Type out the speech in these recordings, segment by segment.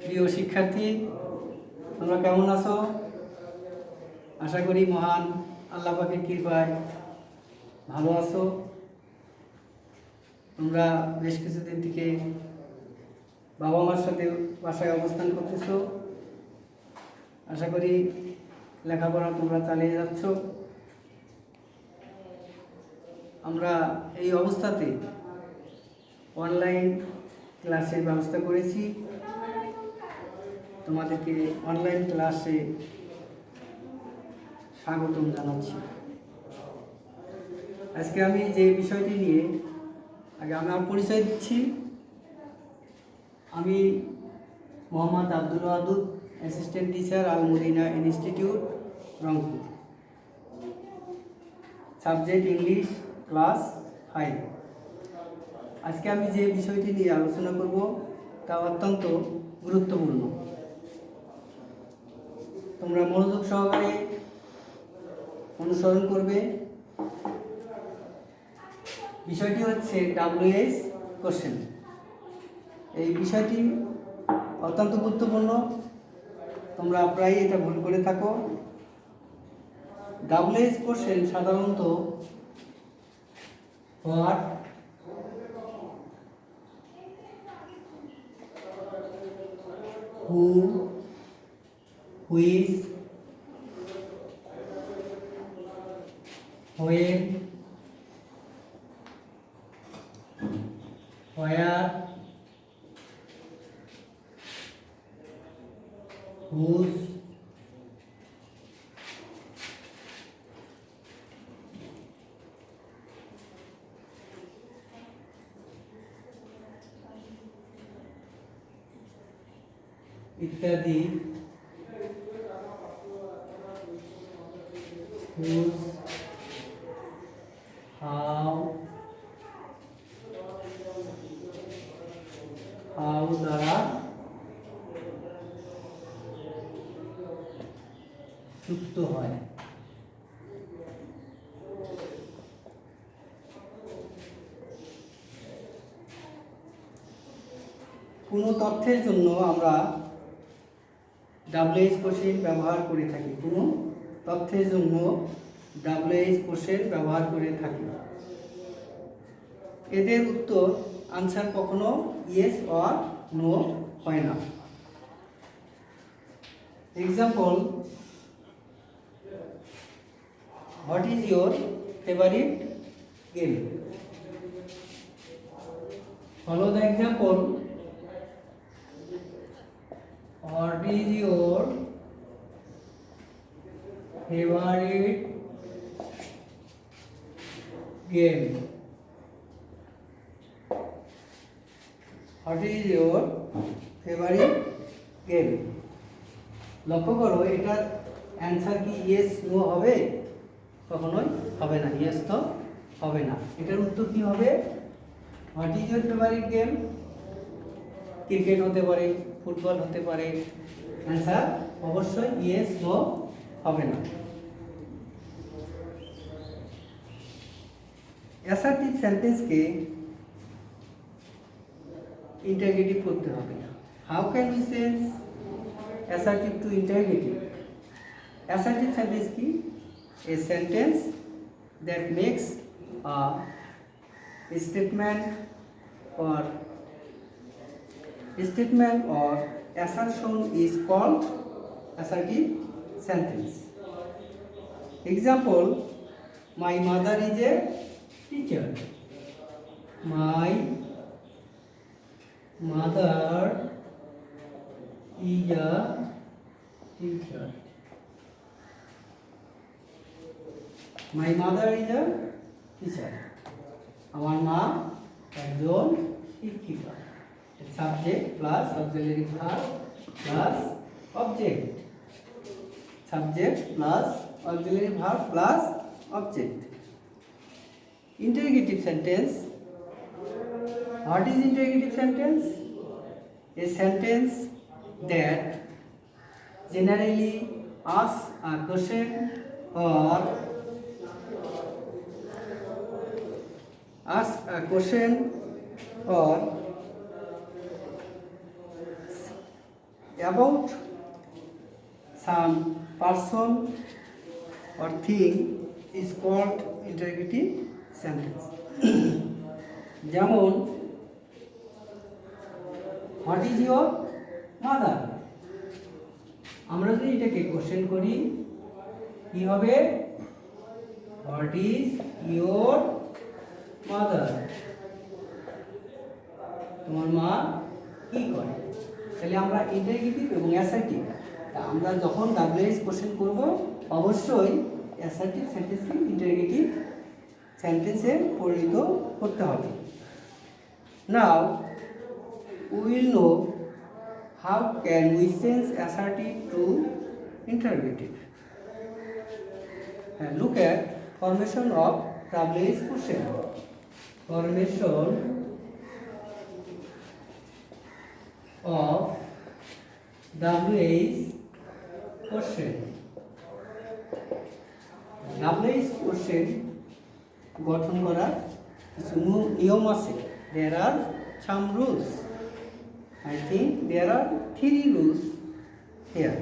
প্রিয় শিক্ষার্থী, তোমরা কেমন আছো? আশা করি মহান আল্লাহ পাকের কৃপায় ভালো আছো। তোমরা বেশ কিছুদিন থেকে বাবা মার সাথে বাসায় অবস্থান করতেছো। আশা করি লেখাপড়া তোমরা চালিয়ে যাচ্ছ। আমরা এই অবস্থাতে অনলাইন ক্লাসের ব্যবস্থা করেছি। তোমাদেরকে অনলাইন ক্লাসে স্বাগতম জানাচ্ছি। আজকে আমি যে বিষয়টি নিয়ে আগে আমার পরিচয় দিচ্ছি। আমি Mohammad Abdul Wadud, assistant teacher, Al Madina institute, Rangpur. Subject English, class 5। আজকে আমি যে বিষয়টি নিয়ে আলোচনা করব তা অত্যন্ত গুরুত্বপূর্ণ। তোমরা মনোযোগ সহকারে অনুসরণ করবে। বিষয়টি হচ্ছে WH কোশ্চেন। এই বিষয়টি অত্যন্ত গুরুত্বপূর্ণ, তোমরা প্রায় এটা ভুল করে থাকো। WH কোশ্চেন সাধারণত what, who, which, when, where, whose, ইত্যাদি whose, how দ্বারা যুক্ত হয়। কোনো তথ্যের জন্য আমরা WH কোশ্চেন ব্যবহার করে থাকি। কোনো তথ্যের জন্য WH কোশ্চেন ব্যবহার করে থাকি। এদের উত্তর আনসার কখনো ইয়েস অর নো হয় না। Example, what is your favourite game? Follow the example, what is your favourite game? What is your favourite game? লক্ষ্য করো, এটার অ্যান্সার কি ইয়েস নো হবে? কখনোই হবে না, ইয়েস তো হবে না। এটার উত্তর কি হবে? What is your favourite game? Cricket হতে পারে, ফুটবল হতে পারে। অ্যান্সার অবশ্যই ইয়েস নো হবে না। অ্যাসার্টিভ সেন্টেন্সকে ইন্টারগেটিভ করতে হবে। How can we change assertive two interrogative? Assertive sentence কি? A sentence that makes a statement or assertion is called assertive sentence. Example, my mother is a teacher. My mother is a teacher. My mother is a teacher. আমার মা একজন শিক্ষিকা। Subject plus auxiliary verb plus object. Subject plus auxiliary verb plus object. Interrogative sentence. What is interrogative sentence? A sentence that generally asks a question or about some person or thing is called interrogative sentence. যেমন what is your mother, আমরা যদি এটাকে question করি কি হবে, what is your mother, তোমার মা কি করে। তাহলে আমরা ইন্টারোগেটিভ এবং অ্যাসার্টিভ, আমরা যখন ডাব্লিউএইচ কোশ্চেন করব অবশ্যই অ্যাসার্টিভ সেন্টেন্সকে ইন্টারোগেটিভ সেন্টেন্সে পরিণত করতে হবে। নাও we will know how can we change assertive to interrogative. And look at formation of WH question. Formation of WH question. WH question গঠন করার কিছু নিয়ম আছে। There are some rules. I think there are 3 rules here.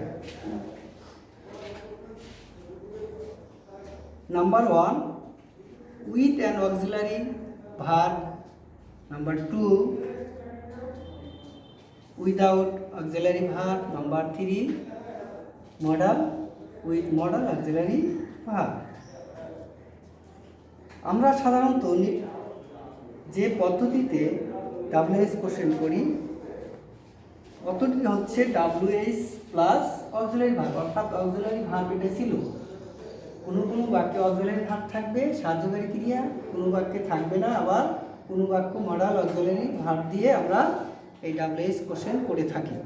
Number 1, with an auxiliary verb. Number 2, without auxiliary verb. Number 3, modal with modal auxiliary verb. আমরা সাধারণত যে পদ্ধতিতে WH question করি পদ্ধতি হচ্ছে WH প্লাস অক্সিলারি ভার্ব, অর্থাৎ auxiliary verb এটা ছিল। কোনো কোনো বাক্যে অক্সিলারি ভার্ব থাকবে সাহায্যকারী ক্রিয়া, কোনো বাক্যে থাকবে না, আবার কোনো বাক্য মডাল অক্সিলারি ভার্ব দিয়ে আমরা এই WH কোশ্চেন করে থাকি।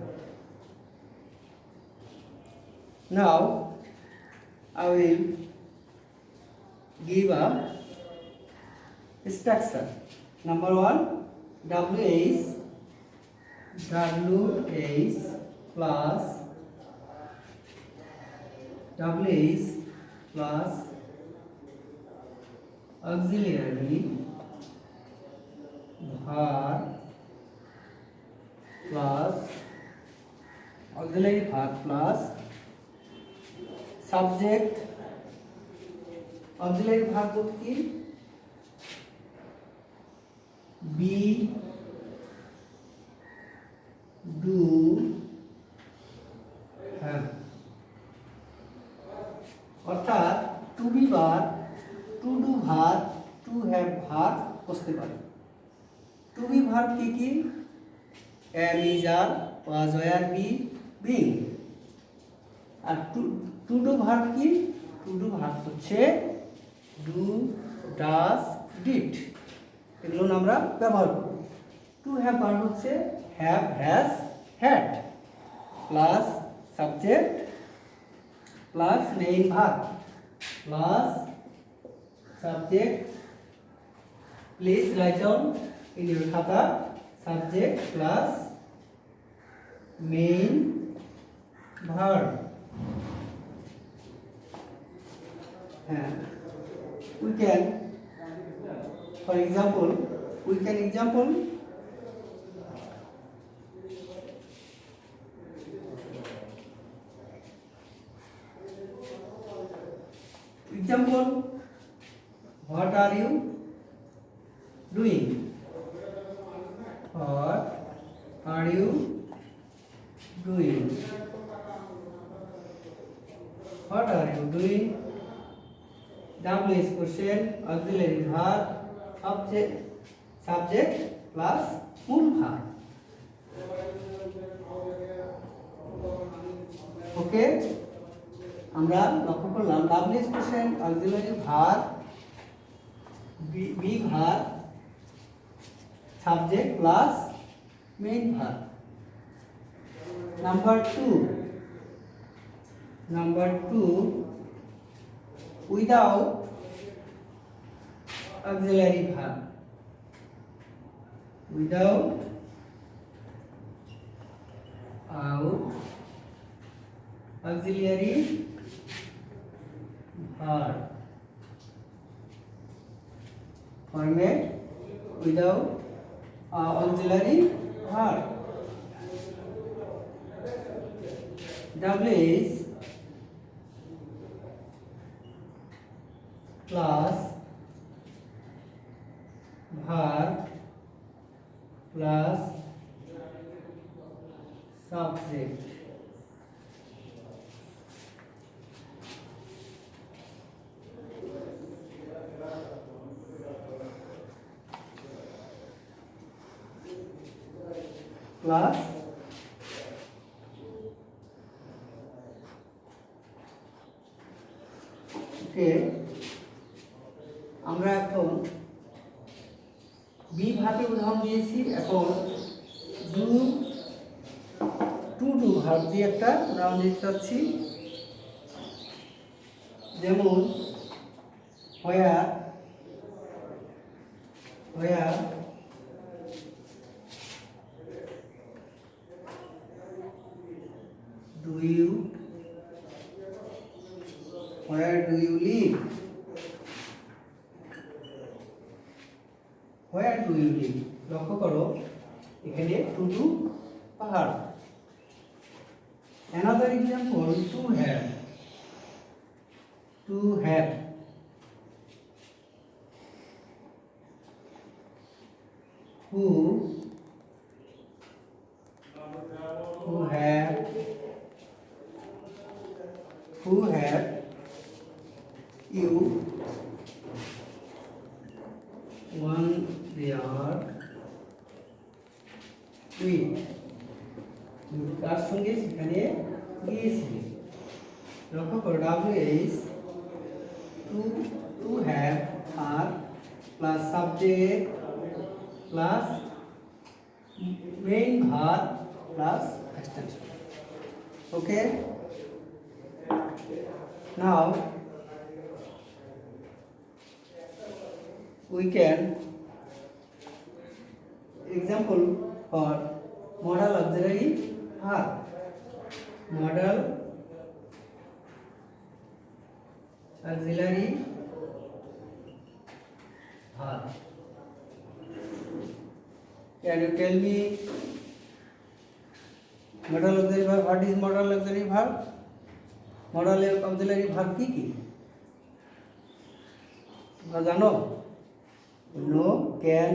নাও I will give a structure. Number 1, WH plus auxiliary verb plus subject. auxiliary verb কি be, do, have, অর্থাৎ to be verb, to do verb, to have verb বসতে পারে। Two be verb কি কি, am, is, are, was, were, be, being। আর to do verb কি, to do verb হচ্ছে do, does, did, এগুলো আমরা ব্যবহার করব। টু হ্যাভ ভার্ব হচ্ছে have, has, had, plus subject plus main verb plus subject. Please write down in your খাতা, subject plus main verb. হ্যাঁ, we can, for example, example what are you doing, what are you doing, what are you doing, WH question, auxiliary verb, subject plus মূল verb. ওকে, আমরা লক্ষ্য করলাম WH question, auxiliary verb, be verb, subject plus main verb. Number 2, without auxiliary verb, without auxiliary verb, format without auxiliary verb। WH plus verb plus subject. Plus ওকে, আমরা এখন B ভার্বের উদাহরণ দিয়েছি, এখন টু ডু ভার্ব দিয়ে একটা উদাহরণ দিতে চাচ্ছি। যেমন where do you live? Where do you live? লক্ষ্য করো এখানে two do verb. Another example, to have who have you one their with, তার সঙ্গে সেখানে গিয়েছিলেন। লক্ষ্য করো WH to have আর plus subject plus main verb plus extension. Okay, now we can example for modal auxiliary verb. Modal auxiliary verb. Can you tell me modal auxiliary verb? What is modal auxiliary verb? Modal auxiliary verb কি কি তোমরা জানো? No, can,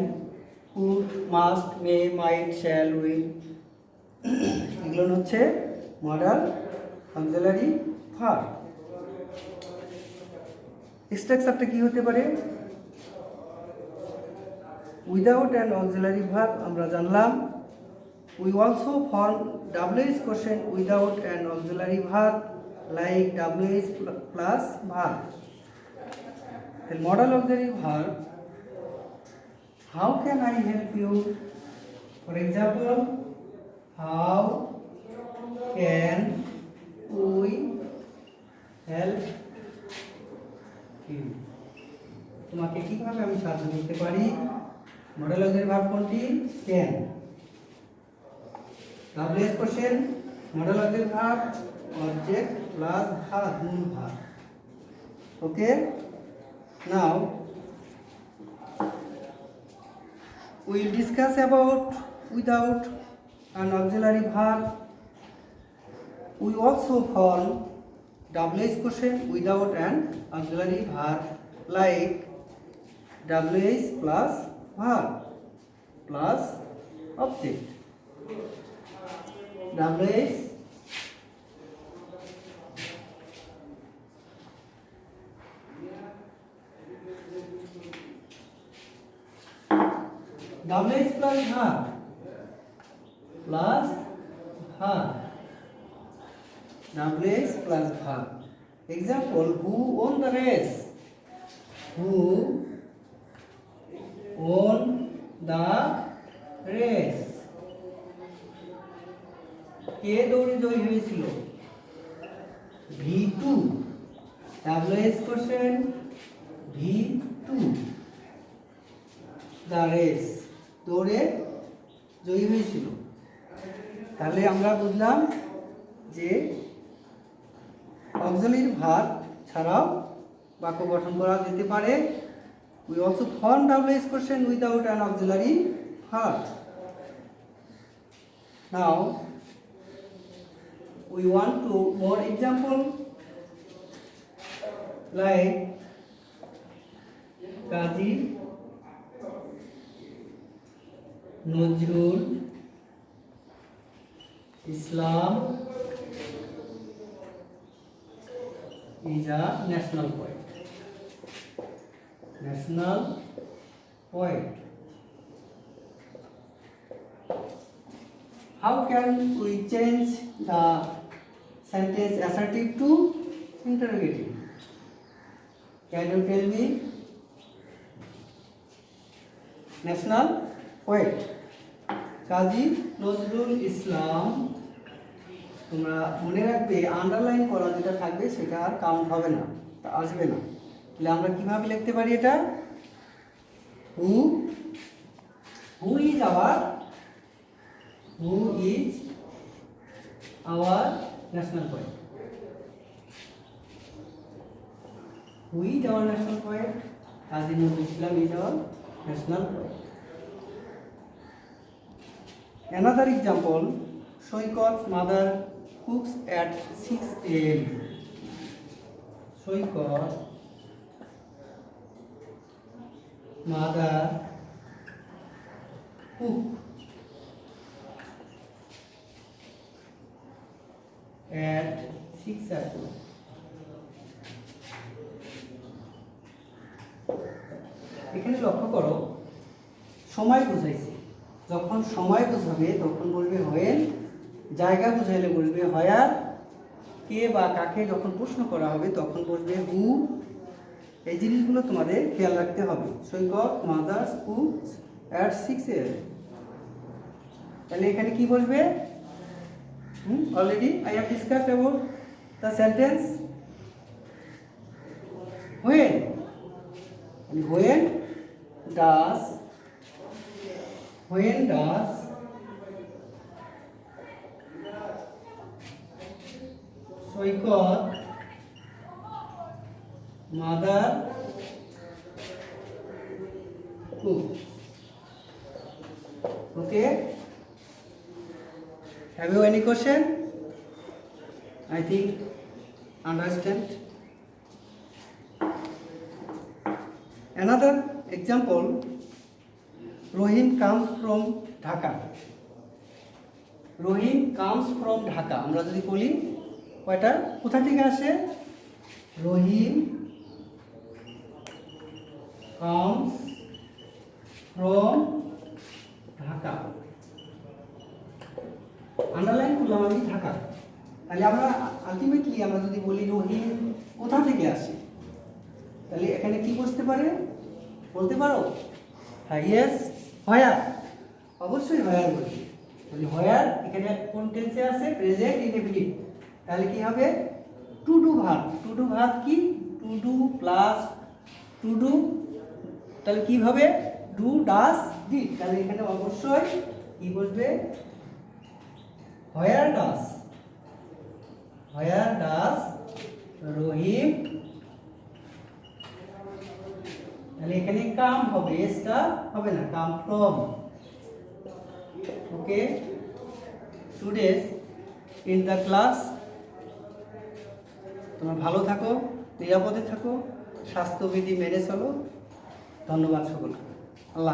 could, must, may, might, shall, will, এগুলো হচ্ছে modal auxiliary verb. স্ট্রাকচারটা কি হতে পারে? উইদাউট অ্যান অক্সিলারি ভার্ব আমরা জানলাম। We also form WH question without an auxiliary verb like WH plus verb. The modal auxiliary verb, how can I help you? For example, how can we help you? তোমাকে কিভাবে আমি সাহায্য করতে পারি? Modal auxiliary verb কোনটি? can। WH question modal auxiliary verb object plus verb মূল verb. Okay, now we will discuss about without an auxiliary verb. We also form WH question without an auxiliary verb like WH plus verb plus object. WH WH plus verb plus verb. WH plus verb. Example, who won the race? Who won the race? কে দৌড়ে জয়ী হয়েছিল? V2। WH question V2 the race, দৌড়ে জয়ী হয়েছিল। তাহলে আমরা বুঝলাম যে auxiliary verb ছাড়াও বাক্য গঠন করা যেতে পারে। We also form WH question without an auxiliary verb. Now we want to more example like Kazi Nazrul Islam is a national poet. National poet. How can we change the sentence assertive to interrogative? Can you tell me? National poet Kazi Nazrul Islam, তোমরা মনে রাখবে underline করা যেটা থাকবে সেটা আর count হবে না, আসবে না। তাহলে আমরা কিভাবে লিখতে পারি এটা? Who is our national poet. Who is our national poet? Kazi Nazrul Islam is our national poet. Another example, Shoykot's mother cooks at 6 a.m. Shoykot's mother cooks at 6 a.m. এখানে লক্ষ্য করো, সময় বুঝাইছে। যখন সময় বুঝাবে তখন বলবে হোয়েন, জায়গা বুঝাইলে বলবে হোয়ার, কে বা কাকে যখন প্রশ্ন করা হবে তখন বলবে হু। এই জিনিসগুলো তোমাদের খেয়াল রাখতে হবে। সৈকত মাদার্স কুকস অ্যাট 6 a.m. তাহলে এখানে কি বলবে? Already I have discussed about the sentence when. When does Shoykot mother cook? Okay. Have you any question? I think understand. Another example, Rohim comes from Dhaka. Rohim comes from Dhaka. আমরা যদি বলি কয়টা কোথা থেকে আসে? Rohim comes from Dhaka. Underline করলাম আমি ঢাকা। তাহলে আমরা আলটিমেটলি আমরা যদি বলি রহিম কোথা থেকে আসে, তাহলে এখানে কি বুঝতে পারে বলতে পারো? হ্যাঁ, ইয়েস, হোয়ার। অবশ্যই হোয়ার বলবে। তাহলে হোয়ার এখানে কোন টেন্সে আছে? Present indefinite. তাহলে কি হবে? To do verb. To do verb কি? To do plus to do. তাহলে কি হবে? Do does did. তাহলে এখানে অবশ্যই কি বসবে? হোয়ার ডাস রহিম, তাহলে এখানে কাম হবে, এসটা হবে না, come from. Okay, students in the class, তোমরা ভালো থাকো, নিরাপদে থাকো, স্বাস্থ্যবিধি মেনে চলো। ধন্যবাদ সকলকে।